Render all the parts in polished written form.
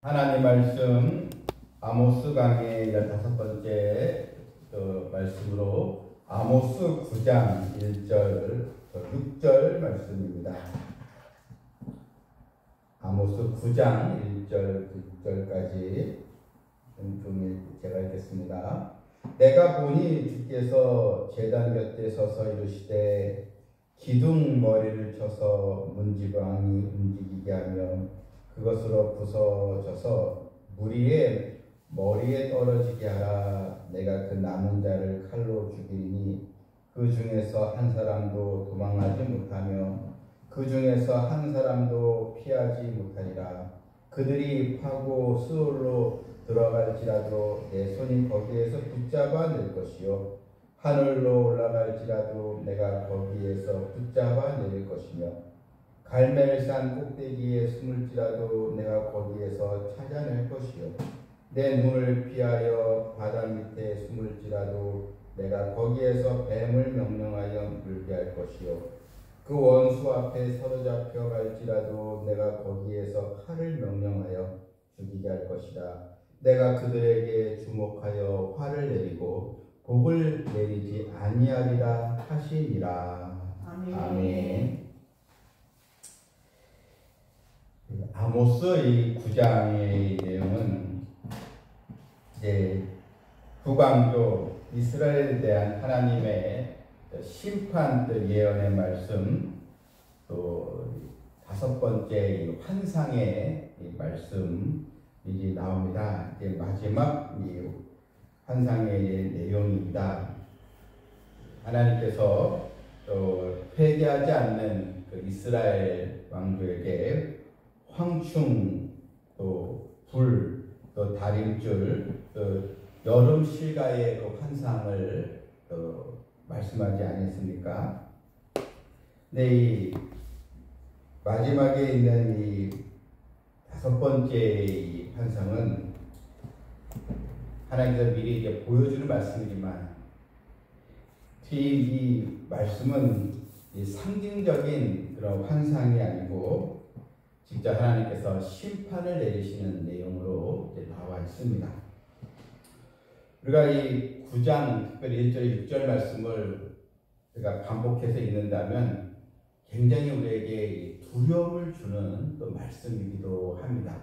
하나님 말씀 아모스 강의 15번째 말씀으로 아모스 9장 1절 6절 말씀입니다. 아모스 9장 1절 6절까지 종일 제가 읽겠습니다. 내가 보니 주께서 제단 곁에 서서 이르시되 기둥 머리를 쳐서 문지방이 움직이게 하며 그것으로 부서져서 무리의 머리에 떨어지게 하라. 내가 그 남은 자를 칼로 죽이니 그 중에서 한 사람도 도망하지 못하며 그 중에서 한 사람도 피하지 못하리라. 그들이 파고 스올로 들어갈지라도 내 손이 거기에서 붙잡아 낼 것이요 하늘로 올라갈지라도 내가 거기에서 붙잡아 내릴 것이며 갈멜산 꼭대기에 숨을지라도 내가 거기에서 찾아낼 것이요 내 눈을 피하여 바다 밑에 숨을지라도 내가 거기에서 뱀을 명령하여 물게 할 것이요 그 원수 앞에 사로잡혀 갈지라도 내가 거기에서 칼을 명령하여 죽이게 할 것이다. 내가 그들에게 주목하여 화를 내리고 복을 내리지 아니하리라 하시니라. 아멘. 아모스 이 9장의 내용은 이제 북왕조 이스라엘에 대한 하나님의 심판 예언의 말씀, 또 5번째 환상의 말씀이 나옵니다. 이제 마지막 이 환상의 내용입니다. 하나님께서 또 회개하지 않는 그 이스라엘 왕조에게 황충, 또 불, 또 다림줄, 또 여름 실가의 그 환상을 말씀하지 않았습니까? 네, 이 마지막에 있는 이 5번째 이 환상은 하나님께서 미리 이제 보여주는 말씀이지만 이 말씀은 이 상징적인 그런 환상이 아니고 직접 하나님께서 심판을 내리시는 내용으로 이제 나와 있습니다. 우리가 이 9장 특별히 1절 6절 말씀을 우리가 반복해서 읽는다면 굉장히 우리에게 두려움을 주는 또 말씀이기도 합니다.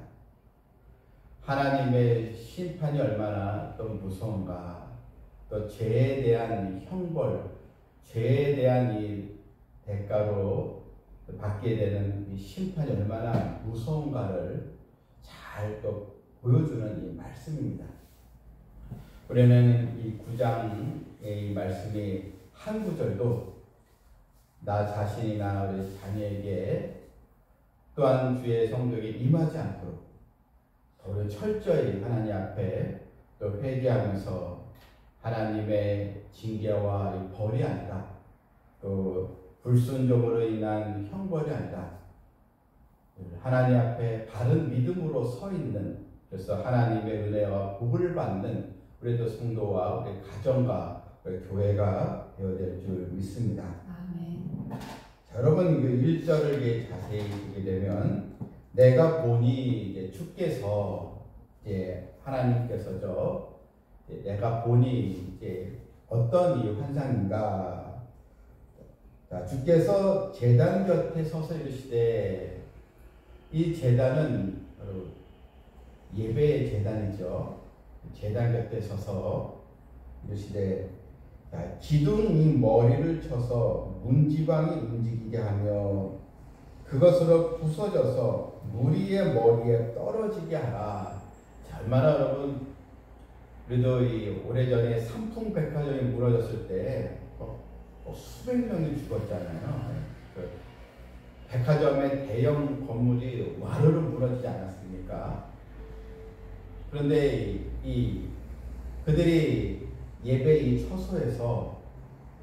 하나님의 심판이 얼마나 또 무서운가, 또 죄에 대한 형벌, 죄에 대한 이 대가로 받게 되는 이 심판이 얼마나 무서운가를 잘 또 보여주는 이 말씀입니다. 우리는 이 9장의 말씀이 한 구절도 나 자신이나 우리 자녀에게 또한 주의 성도에게 임하지 않도록 우리 철저히 하나님 앞에 또 회개하면서 하나님의 징계와 벌이 아니라 또 불순종으로 인한 형벌이 아니라 하나님 앞에 바른 믿음으로 서 있는, 그래서 하나님의 은혜와 복을 받는 우리도 성도와 우리 가정과 우리 교회가 되어야 될 줄 믿습니다. 아멘. 자, 여러분 그 1절을 자세히 보게 되면 내가 보니 이제 주께서 이제 하나님께서죠. 이제 내가 보니 이제 어떤 이 환상인가? 자, 주께서 제단 곁에 서서 이르시되, 이 제단은 바로 예배의 제단이죠. 제단 곁에 서서 이르시되 기둥이 머리를 쳐서 문지방이 움직이게 하며 그것으로 부서져서 무리의 머리에 떨어지게 하라. 자, 얼마나 여러분 우리도 이 오래전에 삼풍백화점이 무너졌을 때 수백 명이 죽었잖아요. 그 백화점의 대형 건물이 와르르 무너지지 않았습니까? 그런데 그들이 예배 이 처소에서,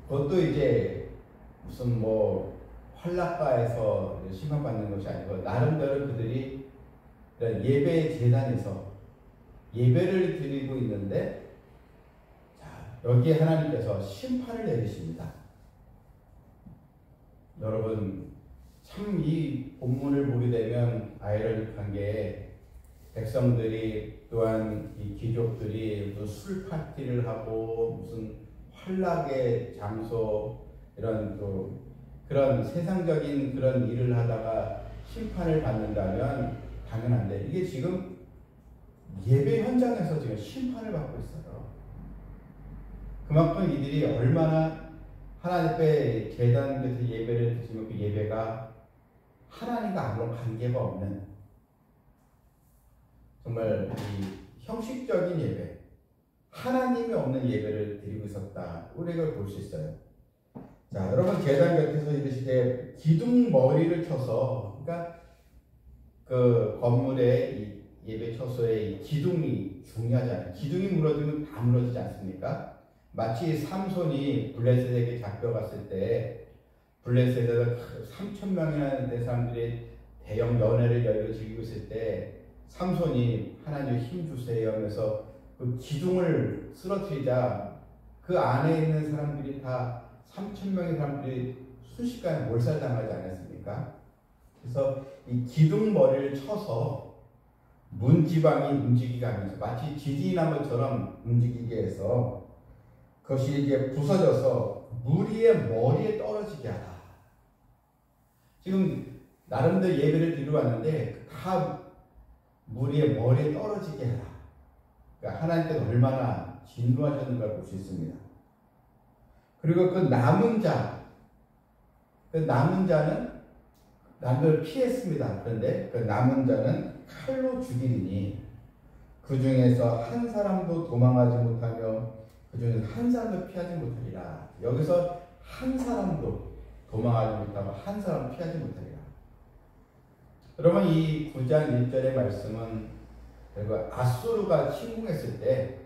그것도 이제 무슨 뭐 환락가에서 심판받는 것이 아니고 나름대로 그들이 예배 재단에서 예배를 드리고 있는데, 자, 여기에 하나님께서 심판을 내리십니다. 여러분 참 이 본문을 보게 되면 아이러니한 게 백성들이 또한 이 귀족들이 또 술 파티를 하고 무슨 환락의 장소 이런 또 그런 세상적인 그런 일을 하다가 심판을 받는다면 당연한데 이게 지금 예배 현장에서 지금 심판을 받고 있어요. 그만큼 이들이 얼마나 하나님 앞에 제단 곁에 예배를 드리면 그 예배가 하나님과 아무런 관계가 없는 정말 이 형식적인 예배, 하나님이 없는 예배를 드리고 있었다. 우리가 볼 수 있어요. 자, 여러분 제단 곁에서 이르시되 기둥 머리를 쳐서, 그러니까 그 건물의 이 예배 처소의 이 기둥이 중요하잖아요. 기둥이 무너지면 다 무너지지 않습니까? 마치 삼손이 블레셋에게 잡혀갔을 때 블레셋에서 3,000명이나 된 사람들이 대형 연회를 열고 즐기고 있을 때 삼손이 하나님 힘 주세요 하면서 그 기둥을 쓰러뜨리자 그 안에 있는 사람들이 다 3,000명의 사람들이 순식간에 몰살당하지 않았습니까? 그래서 이 기둥 머리를 쳐서 문지방이 움직이게 하면서 마치 지진이 난 것처럼 움직이게 해서 그것이 이제 부서져서 무리의 머리에 떨어지게 하라. 지금 나름대로 예배를 드리러 왔는데 다 무리의 머리에 떨어지게 해라. 그러니까 하나님께서 얼마나 진노하셨는가를 볼 수 있습니다. 그리고 그 남은 자는 남을 피했습니다. 그런데 그 남은 자는 칼로 죽이리니 그 중에서 한 사람도 도망하지 못하며 그 중에서 한 사람도 피하지 못하리라. 여기서 한 사람도 도망하지 못하고 한 사람 피하지 못하리라. 그러면 이 9장 1절의 말씀은 결국 아수르가 침공했을 때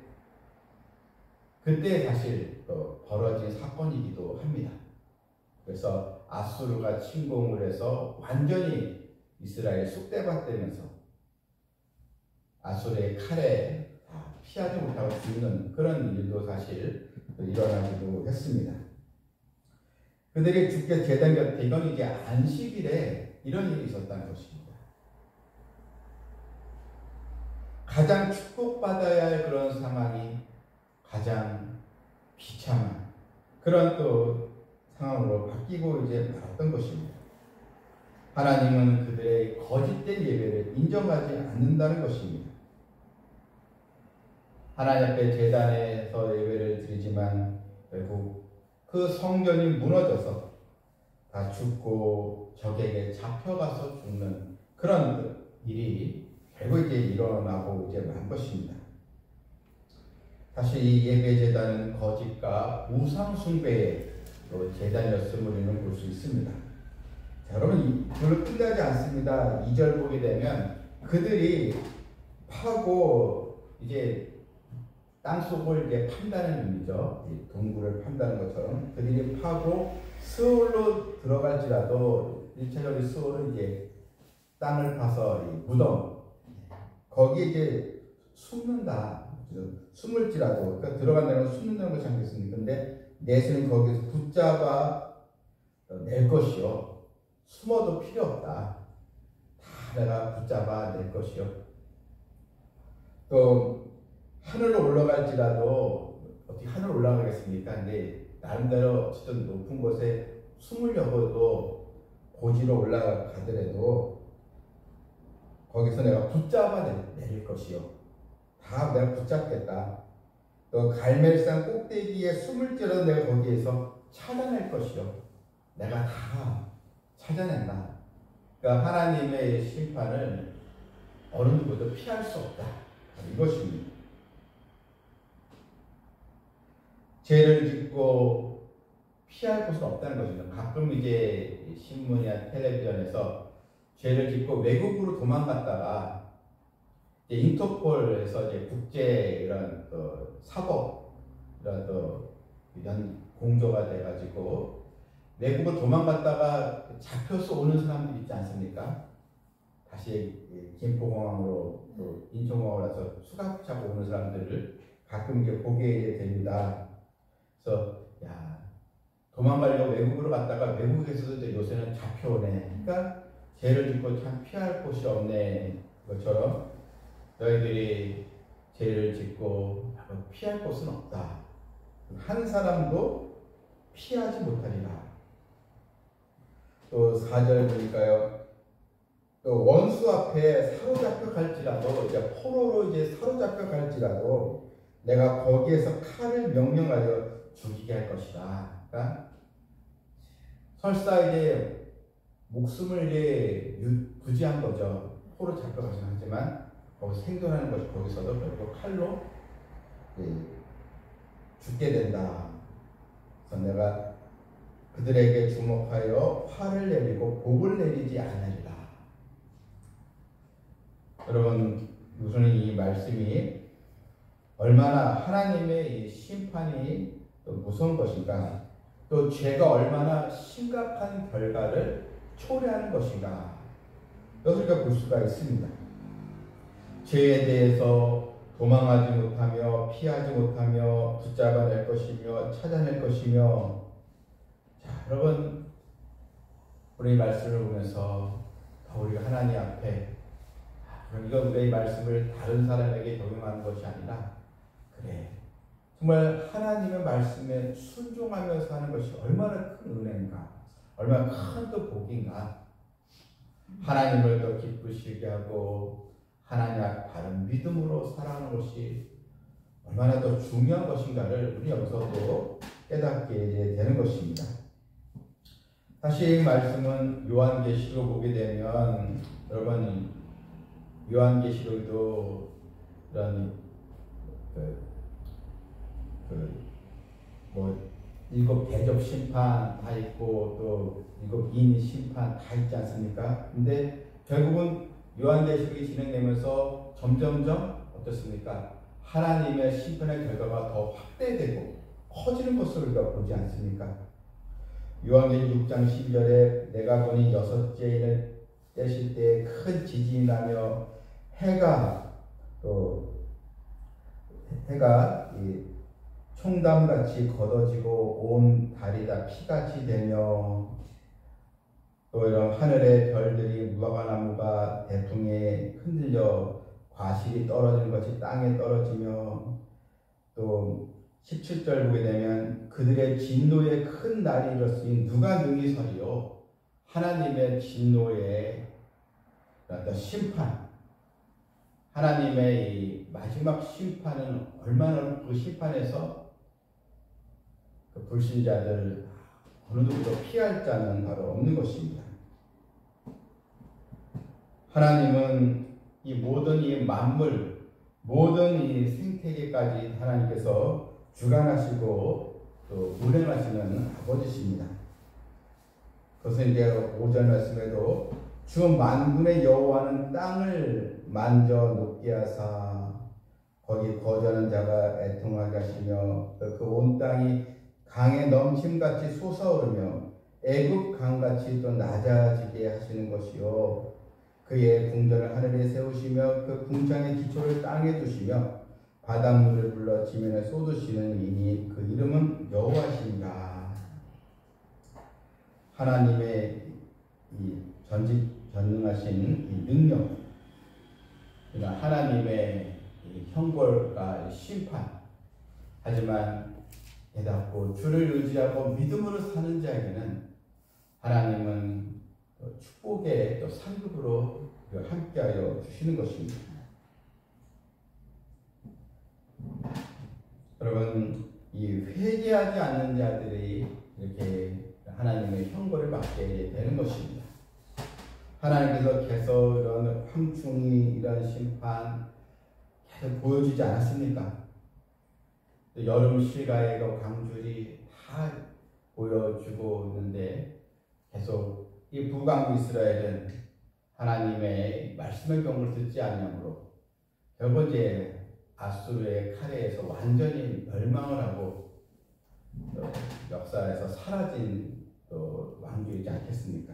그때 사실 벌어진 사건이기도 합니다. 그래서 아수르가 침공을 해서 완전히 이스라엘이 쑥대밭되면서 아수르의 칼에 다 피하지 못하고 죽는 그런 일도 사실 일어나기도 했습니다. 그들이 죽게 제단 곁에 이건 이제 안식일에 이런 일이 있었다는 것입니다. 가장 축복받아야 할 그런 상황이 가장 비참한 그런 또 상황으로 바뀌고 이제 말았던 것입니다. 하나님은 그들의 거짓된 예배를 인정하지 않는다는 것입니다. 하나님 앞에 제단에서 예배를 드리지만 결국 그 성전이 무너져서 다 죽고 적에게 잡혀가서 죽는 그런 일이 결국 이제 일어나고 이제 만 것입니다. 사실 이 예배 제단은 거짓과 우상 숭배의 제단이었음을 우리는 볼 수 있습니다. 자, 여러분 별로 끝나지 않습니다. 2절 보게 되면 그들이 파고 이제 땅속을 이제 판다는 의미죠. 동굴을 판다는 것처럼 그들이 파고 스올로 들어갈지라도 1차적인 스올은 이제 땅을 파서 무덤 거기에 이제 숨는다. 숨을지라도 그러니까 들어간다는 건 숨는다는 것이 아니겠습니까? 근데 내수는 거기에서 붙잡아 낼 것이요. 숨어도 필요 없다. 다 내가 붙잡아 낼 것이요. 또 하늘로 올라갈지라도 어떻게 하늘로 올라가겠습니까? 근데 나름대로 어쨌든 높은 곳에 숨으려고도 고지로 올라가더라도 거기서 내가 붙잡아 내릴 것이요. 다 내가 붙잡겠다. 또 갈멜산 꼭대기에 숨을지라도 내가 거기에서 찾아낼 것이요. 내가 다 찾아낸다. 그러니까 하나님의 심판을 어느 누구도 피할 수 없다. 이것입니다. 죄를 짓고 피할 곳은 없다는 것입니다. 가끔 이제 신문이나 텔레비전에서 죄를 짓고 외국으로 도망갔다가 이제 인터폴에서 이제 국제 이런 사법 이런 공조가 돼가지고 외국을 도망갔다가 잡혀서 오는 사람들이 있지 않습니까? 다시 김포공항으로 또 인천공항으로 와서 수갑 차고 오는 사람들을 가끔 이제 보게 됩니다. 그래서 도망가려고 외국으로 갔다가 외국에서도 이제 요새는 잡혀오네. 그러니까 죄를 짓고 참 피할 곳이 없네. 그것처럼 너희들이 죄를 짓고 피할 곳은 없다. 한 사람도 피하지 못하리라. 또 4절 보니까요. 또 원수 앞에 사로잡혀 갈지라도, 이제 포로로 이제 사로잡혀 갈지라도 내가 거기에서 칼을 명령하여 죽이게 할 것이다. 그러니까 설사 이제 목숨을 이제 부지한 거죠. 포로 잡혀가긴 하지만 거기서 생존하는 것이 거기서도 결국 칼로 죽게 된다. 그래서 내가 그들에게 주목하여 화를 내리고 복을 내리지 않으리라. 여러분, 우선 이 말씀이 얼마나 하나님의 이 심판이 또 무서운 것인가, 또 죄가 얼마나 심각한 결과를 초래하는 것인가, 이것을 우리가 볼 수가 있습니다. 죄에 대해서 도망하지 못하며 피하지 못하며 붙잡아낼 것이며 찾아낼 것이며, 자, 여러분, 우리 말씀을 보면서 더 우리가 하나님 앞에, 그럼 이건 우리의 말씀을 다른 사람에게 적용하는 것이 아니라, 그래, 정말 하나님의 말씀에 순종하면서 하는 것이 얼마나 큰 은혜인가, 얼마나 큰 또 복인가. 하나님을 더 기쁘시게 하고 하나님 앞 바른 믿음으로 살아가는 것이 얼마나 더 중요한 것인가를 우리 여기서도 깨닫게 되는 것입니다. 다시 말씀은 요한계시록 보게 되면, 여러분, 요한계시록도 이런 일곱 대접 심판 다 있고 또 일곱 인 심판 다 있지 않습니까? 근데 결국은 요한계시록이 진행되면서 점점점 어떻습니까? 하나님의 심판의 결과가 더 확대되고 커지는 것을 우리가 보지 않습니까? 요한계시록 6장 12절에 내가 보니 여섯째 인을 떼실 때 큰 지진이 나며 해가 총담같이 걷어지고 온 달이 다 피같이 되며, 또 이런 하늘의 별들이 무화과나무가 대풍에 흔들려 과실이 떨어지는 것이 땅에 떨어지며, 또 17절 보게 되면 그들의 진노의 큰 날이 이렇으니 누가 능히 서리요. 하나님의 진노의 심판, 하나님의 이 마지막 심판은 얼마나, 그 심판에서 그 불신자들 어느 누구도 피할 자는 바로 없는 것입니다. 하나님은 이 모든 이 만물, 모든 이 생태계까지 하나님께서 주관하시고 또 운행하시는 아버지십니다. 그것은 이제 5절 말씀에도 주 만군의 여호와는 땅을 만져 높게 하사 거기 거주하는 자가 애통하게 하시며 그 온 땅이 강에 넘침같이 솟아오르며 애굽 강같이 또 낮아지게 하시는 것이요, 그의 궁전을 하늘에 세우시며 그 궁창의 기초를 땅에 두시며 바닷물을 불러 지면에 쏟으시는 이니 그 이름은 여호와시니라. 하나님의 이 전능하신 이 능력, 그러니까 하나님의 이 형벌과 심판, 하지만 깨닫고 주를 의지하고 믿음으로 사는 자에게는 하나님은 축복의 또 상급으로 함께하여 주시는 것입니다. 여러분, 이 회개하지 않는 자들이 이렇게 하나님의 형벌을 받게 되는 것입니다. 하나님께서 계속 이런 황충이, 이런 심판 계속 보여주지 않았습니까? 여름 실가의 광줄이 다 보여주고 있는데 계속 이 북왕국 이스라엘은 하나님의 말씀의 경고를 듣지 않으므로 결국 이제 아수르의 칼에 의해서 완전히 멸망을 하고 역사에서 사라진 또 왕조이지 않겠습니까?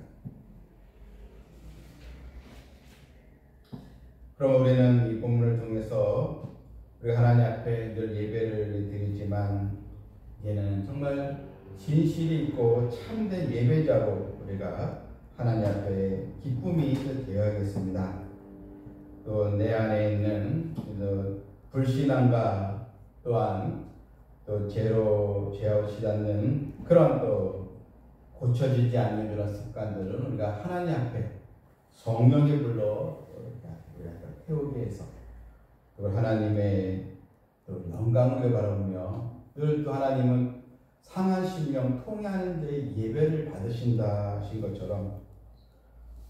그럼 우리는 이 본문을 통해서 우리 하나님 앞에 늘 예배를 드리지만 이제는 정말 진실이 있고 참된 예배자로 우리가 하나님 앞에 기쁨이 되어야겠습니다. 또 내 안에 있는 불신앙과 또한 또 죄와 치닫는 그런 또 고쳐지지 않는 그런 습관들은 우리가 하나님 앞에 성령의 불로 우리가 태우기 위해서 그걸 하나님의 또 영광을 바라보며 늘 또 하나님은 상한 심령 통해하는 데 예배를 받으신다 하신 것처럼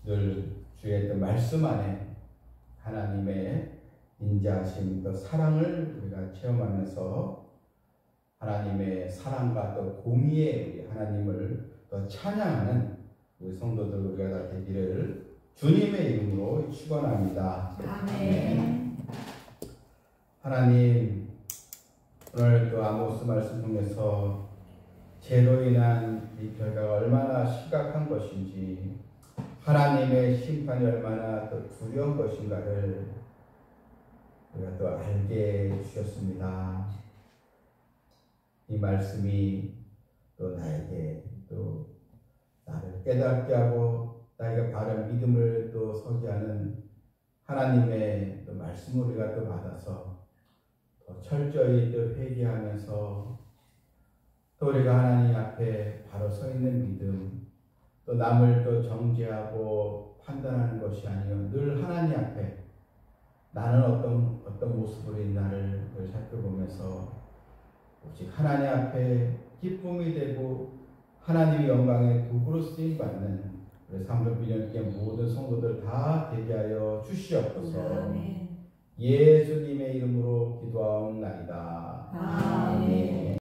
늘 주의 또 말씀 안에 하나님의 인자하심 또 사랑을 우리가 체험하면서 하나님의 사랑과 또 공의의 우리 하나님을 또 찬양하는 우리 성도들 우리가 다 되기를 주님의 이름으로 축원합니다. 아멘. 하나님 오늘 또 아모스 말씀 통해서 죄로 인한 이 결과가 얼마나 심각한 것인지 하나님의 심판이 얼마나 또 두려운 것인가를 우리가 또 알게 해주셨습니다. 이 말씀이 또 나에게 또 나를 깨닫게 하고 나에게 바른 믿음을 또 서게 하는 하나님의 또 말씀을 우리가 또 받아서 더 철저히 또 회개하면서 또 우리가 하나님 앞에 바로 서 있는 믿음 또 남을 또 정죄하고 판단하는 것이 아니요 늘 하나님 앞에 나는 어떤 모습으로 있나를 살펴보면서 오직 하나님 앞에 기쁨이 되고 하나님의 영광의 도구로 쓰임받는 우리 삼성비전교회 모든 성도들 다 되게 하여 주시옵소서. 아멘. 예수님의 이름으로 기도하옵나이다. 아멘.